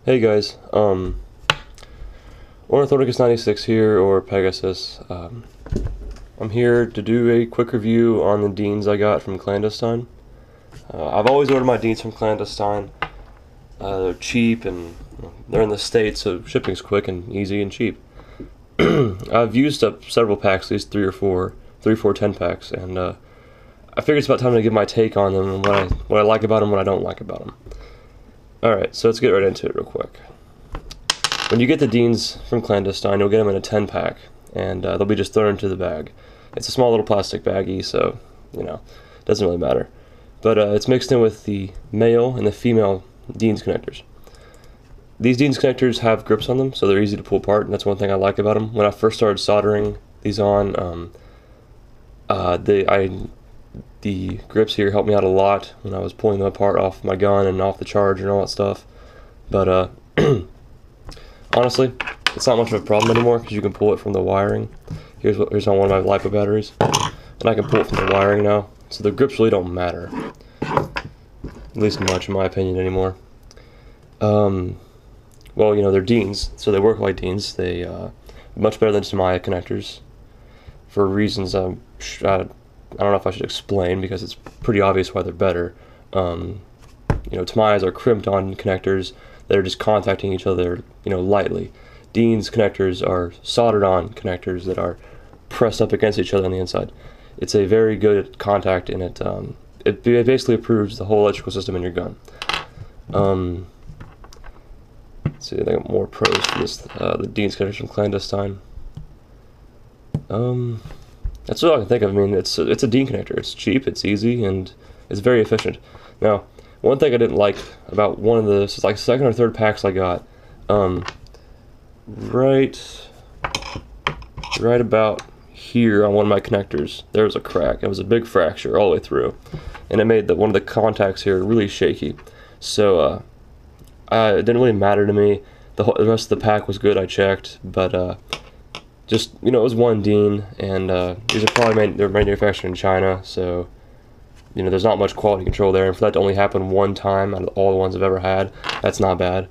Hey guys, Ornithorhynchus 96 here, or Pegasus. I'm here to do a quick review on the Deans I got from Clandestine. I've always ordered my Deans from Clandestine. They're cheap and they're in the States, so shipping's quick and easy and cheap. I've used up several packs, at least three or four 10-packs, and I figured it's about time to give my take on them and what I like about them, what I don't like about them. Alright, so let's get right into it real quick. When you get the Deans from Clandestine, you'll get them in a 10-pack, and they'll be just thrown into the bag. It's a small little plastic baggie, so, it doesn't really matter. But it's mixed in with the male and the female Deans connectors. These Deans connectors have grips on them, so they're easy to pull apart, and that's one thing I like about them. When I first started soldering these on, the grips here helped me out a lot when I was pulling them apart off my gun and off the charger and all that stuff. But honestly, it's not much of a problem anymore because you can pull it from the wiring. Here's on one of my LiPo batteries, and I can pull it from the wiring now. So the grips really don't matter, at least much in my opinion anymore. Well, they're Deans, so they work like Deans. They much better than Tamiya connectors for reasons I don't know if I should explain because it's pretty obvious why they're better. Tamiyas are crimped on connectors that are just contacting each other, lightly. Dean's connectors are soldered on connectors that are pressed up against each other on the inside. It's a very good contact, and it basically improves the whole electrical system in your gun. Let's see, I got more pros for this. The Dean's connectors from Clandestine. That's all I can think of. I mean, it's a Dean connector. It's cheap, it's easy, and it's very efficient. Now, one thing I didn't like about one of the second or third packs I got, right about here on one of my connectors, there was a crack. It was a big fracture all the way through, and it made one of the contacts here really shaky. So it didn't really matter to me. The rest of the pack was good. I checked, but just, it was one Dean, and these are probably they're manufactured in China, so, there's not much quality control there, and for that to only happen one time out of all the ones I've ever had, that's not bad.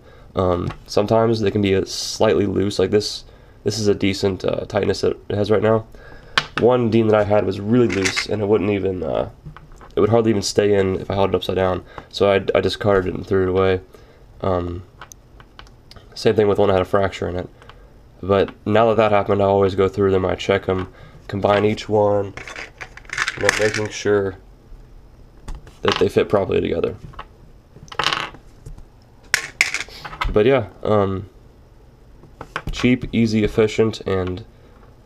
Sometimes they can be slightly loose, like this is a decent tightness that it has right now. One Dean that I had was really loose, and it wouldn't even, it would hardly even stay in if I held it upside down, so I discarded it and threw it away. Same thing with one that had a fracture in it. But now that happened, I always go through them, I check them, combine each one, making sure that they fit properly together. But yeah, cheap, easy, efficient, and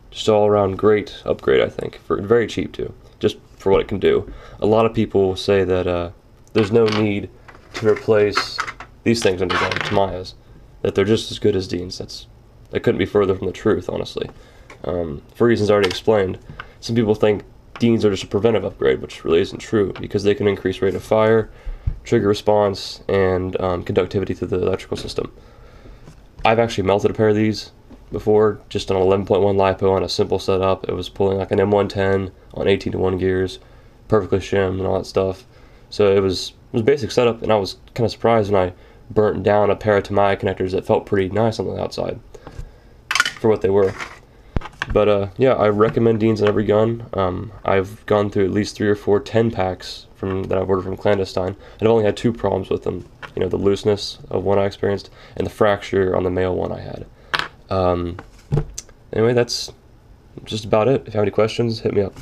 just all around great upgrade, I think. Very cheap too, just for what it can do. A lot of people say that there's no need to replace these things under Tamiyas, that they're just as good as Deans. That couldn't be further from the truth, honestly. For reasons already explained, some people think Deans are just a preventive upgrade, which really isn't true, because they can increase rate of fire, trigger response, and conductivity to the electrical system. I've actually melted a pair of these before, just on 11.1 LiPo on a simple setup. It was pulling like an M110 on 18:1 gears, perfectly shimmed and all that stuff. So it was basic setup, and I was kind of surprised when I burnt down a pair of Tamiya connectors that felt pretty nice on the outside for what they were. But yeah, I recommend Deans in every gun. I've gone through at least 3 or 4 10-packs that I've ordered from Clandestine, and I've only had 2 problems with them. The looseness of one I experienced and the fracture on the male one I had. Anyway, that's just about it. If you have any questions, hit me up.